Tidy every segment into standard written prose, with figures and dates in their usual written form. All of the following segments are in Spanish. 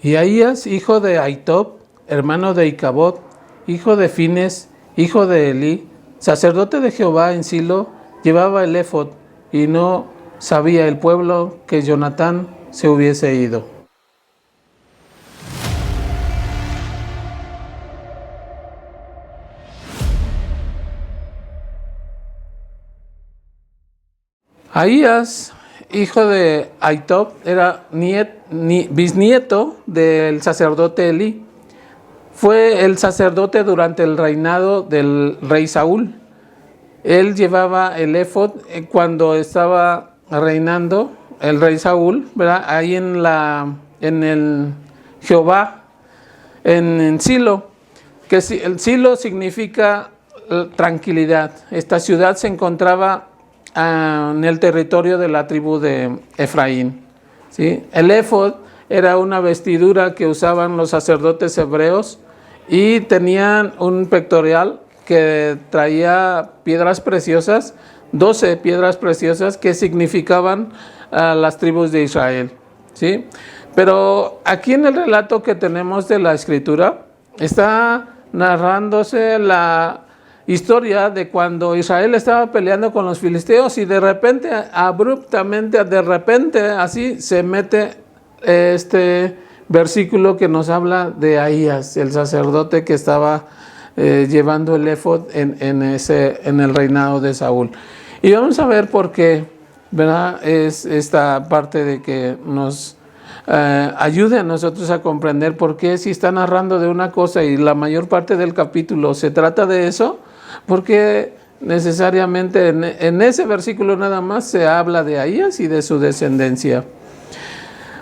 Y Ahías, hijo de Ahitob, hermano de Icabod, hijo de Fines, hijo de Elí, sacerdote de Jehová en Silo, llevaba el éfod, y no sabía el pueblo que Jonatán se hubiese ido. Ahías, hijo de Ahitob, era bisnieto del sacerdote Elí. Fue el sacerdote durante el reinado del rey Saúl. Él llevaba el éfod cuando estaba reinando el rey Saúl, ¿verdad? Ahí en el Jehová, en Silo, que el Silo significa tranquilidad. Esta ciudad se encontraba en el territorio de la tribu de Efraín, ¿sí? El éfod era una vestidura que usaban los sacerdotes hebreos y tenían un pectoral que traía piedras preciosas, 12 piedras preciosas que significaban a las tribus de Israel, ¿sí? Pero aquí en el relato que tenemos de la Escritura está narrándose la historia de cuando Israel estaba peleando con los filisteos y de repente, abruptamente, así se mete este versículo que nos habla de Ahías, el sacerdote que estaba llevando el éfod en el reinado de Saúl. Y vamos a ver por qué, ¿verdad? Es esta parte de que nos ayude a nosotros a comprender por qué, si está narrando de una cosa y la mayor parte del capítulo se trata de eso, porque necesariamente en ese versículo nada más se habla de Ahías y de su descendencia.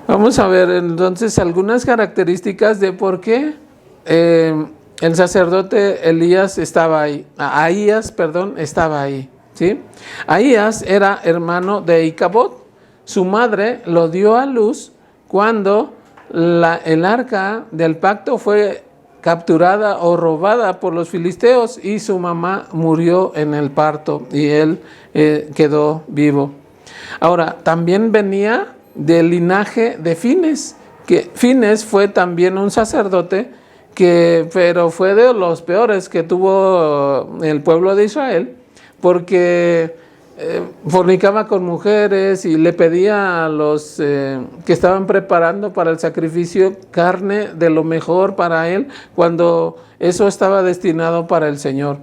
Vamos a ver entonces algunas características de por qué el sacerdote Ahías estaba ahí, ¿sí? Ahías era hermano de Icabod. Su madre lo dio a luz cuando el arca del pacto fue capturada o robada por los filisteos y su mamá murió en el parto y él quedó vivo. Ahora, también venía del linaje de Fines, que Fines fue también un sacerdote, pero fue de los peores que tuvo el pueblo de Israel, porque fornicaba con mujeres y le pedía a los que estaban preparando para el sacrificio carne de lo mejor para él, cuando eso estaba destinado para el Señor.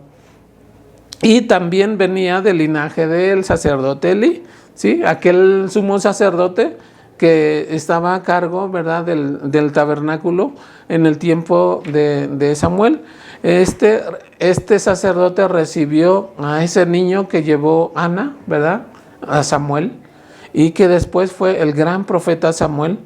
Y también venía del linaje del sacerdote Elí, ¿sí? Aquel sumo sacerdote que estaba a cargo, ¿verdad?, del tabernáculo en el tiempo de Samuel. Este sacerdote recibió a ese niño que llevó Ana, ¿verdad?, a Samuel, y que después fue el gran profeta Samuel.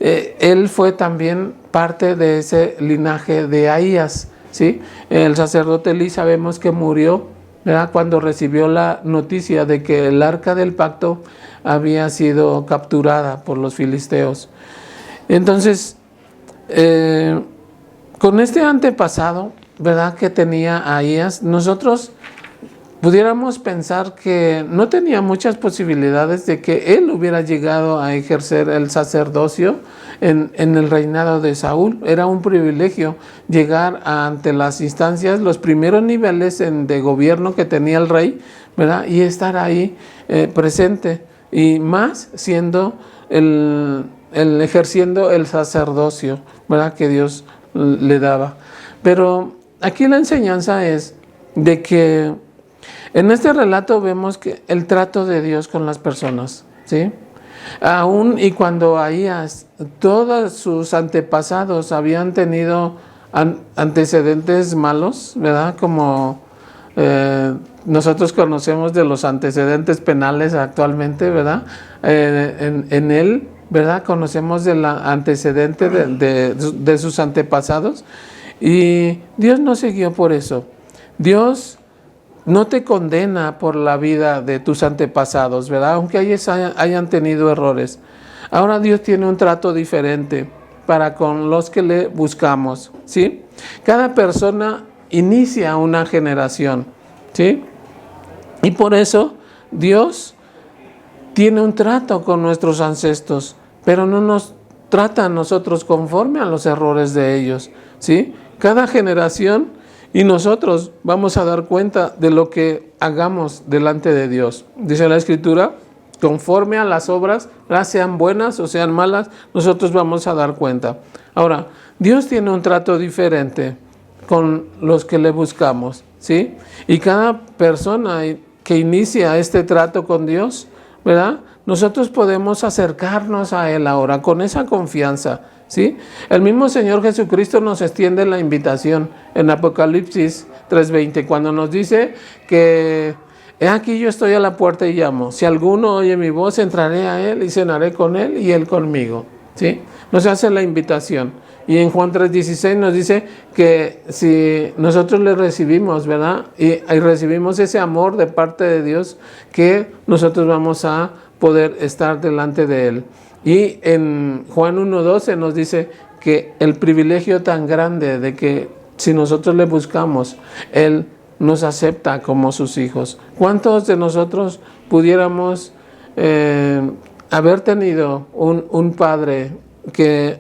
Él fue también parte de ese linaje de Ahías, ¿sí? El sacerdote Elí sabemos que murió, ¿verdad?, cuando recibió la noticia de que el arca del pacto había sido capturada por los filisteos. Entonces, con este antepasado, ¿verdad?, que tenía Ahías, nosotros pudiéramos pensar que no tenía muchas posibilidades de que él hubiera llegado a ejercer el sacerdocio en el reinado de Saúl. Era un privilegio llegar ante las instancias, los primeros niveles de gobierno que tenía el rey, ¿verdad?, y estar ahí presente, y más siendo ejerciendo el sacerdocio, ¿verdad?, que Dios le daba. Pero aquí la enseñanza es de que en este relato vemos que el trato de Dios con las personas, ¿sí? Aún y cuando Ahías, todos sus antepasados habían tenido antecedentes malos, ¿verdad?, como nosotros conocemos de los antecedentes penales actualmente, ¿verdad? En él, ¿verdad?, conocemos del antecedente de sus antepasados, y Dios no siguió por eso. Dios no te condena por la vida de tus antepasados, ¿verdad?, aunque ellos hayan tenido errores. Ahora Dios tiene un trato diferente para con los que le buscamos, ¿sí? Cada persona inicia una generación, ¿sí? Y por eso Dios tiene un trato con nuestros ancestros, pero no nos trata a nosotros conforme a los errores de ellos, ¿sí? Cada generación y nosotros vamos a dar cuenta de lo que hagamos delante de Dios. Dice la Escritura, conforme a las obras, sean buenas o sean malas, nosotros vamos a dar cuenta. Ahora, Dios tiene un trato diferente con los que le buscamos, ¿sí? Y cada persona que inicia este trato con Dios, ¿verdad? Nosotros podemos acercarnos a Él ahora con esa confianza, ¿sí? El mismo Señor Jesucristo nos extiende la invitación en Apocalipsis 3:20, cuando nos dice que he aquí yo estoy a la puerta y llamo. Si alguno oye mi voz, entraré a Él y cenaré con Él y Él conmigo, ¿sí? Nos hace la invitación. Y en Juan 3:16 nos dice que si nosotros le recibimos, ¿verdad? Y recibimos ese amor de parte de Dios, que nosotros vamos a poder estar delante de Él. Y en Juan 1:12 nos dice que el privilegio tan grande de que si nosotros le buscamos, Él nos acepta como sus hijos. ¿Cuántos de nosotros pudiéramos haber tenido un padre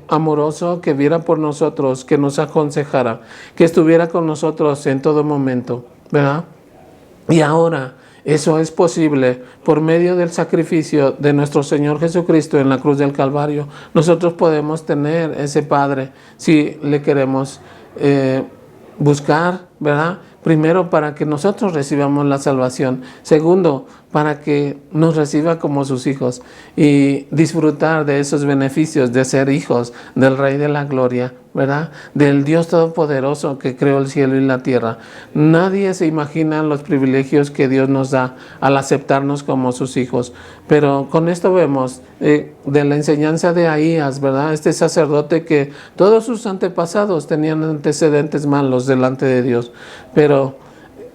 amoroso, que viera por nosotros, que nos aconsejara, que estuviera con nosotros en todo momento, ¿verdad? Y ahora eso es posible por medio del sacrificio de nuestro Señor Jesucristo en la cruz del Calvario. Nosotros podemos tener ese Padre si le queremos buscar, ¿verdad? Primero, para que nosotros recibamos la salvación. Segundo, para que nos reciba como sus hijos y disfrutar de esos beneficios de ser hijos del Rey de la Gloria, ¿verdad? Del Dios Todopoderoso que creó el cielo y la tierra. Nadie se imagina los privilegios que Dios nos da al aceptarnos como sus hijos. Pero con esto vemos de la enseñanza de Ahías, ¿verdad? Este sacerdote que todos sus antepasados tenían antecedentes malos delante de Dios, pero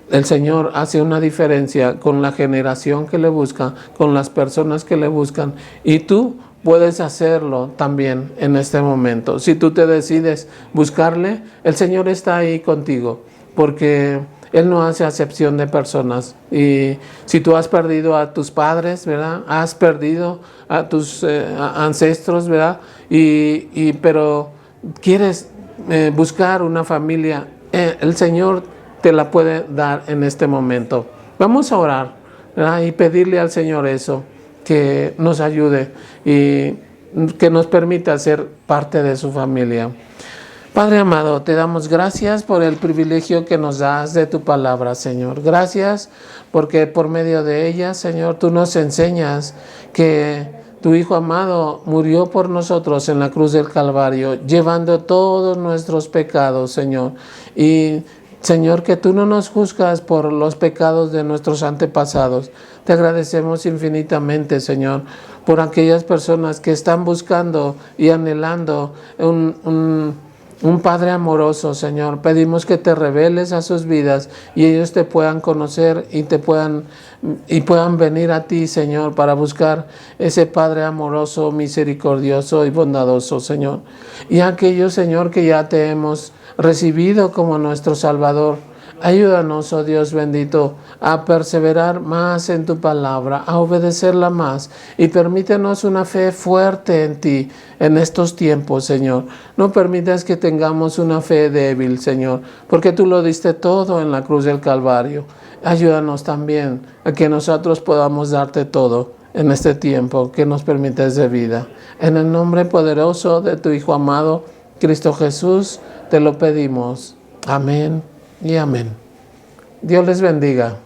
el Señor hace una diferencia con la generación que le busca, con las personas que le buscan, y tú puedes hacerlo también en este momento. Si tú te decides buscarle, el Señor está ahí contigo, porque Él no hace acepción de personas. Y si tú has perdido a tus padres, ¿verdad? Has perdido a tus ancestros, ¿verdad? Pero quieres buscar una familia, el Señor te la puede dar en este momento. Vamos a orar, ¿verdad? Y pedirle al Señor eso, que nos ayude y que nos permita ser parte de su familia. Padre amado, te damos gracias por el privilegio que nos das de tu palabra, Señor. Gracias porque por medio de ella, Señor, tú nos enseñas que tu Hijo amado murió por nosotros en la cruz del Calvario, llevando todos nuestros pecados, Señor. Y Señor, que tú no nos juzgas por los pecados de nuestros antepasados. Te agradecemos infinitamente, Señor, por aquellas personas que están buscando y anhelando un Padre amoroso, Señor. Pedimos que te reveles a sus vidas y ellos te puedan conocer y puedan venir a ti, Señor, para buscar ese Padre amoroso, misericordioso y bondadoso, Señor. Y aquellos, Señor, que ya te hemos recibido como nuestro Salvador, ayúdanos, oh Dios bendito, a perseverar más en tu palabra, a obedecerla más, y permítenos una fe fuerte en ti en estos tiempos, Señor. No permitas que tengamos una fe débil, Señor, porque tú lo diste todo en la cruz del Calvario. Ayúdanos también a que nosotros podamos darte todo en este tiempo que nos permites de vida. En el nombre poderoso de tu Hijo amado, Cristo Jesús, te lo pedimos. Amén y amén. Dios les bendiga.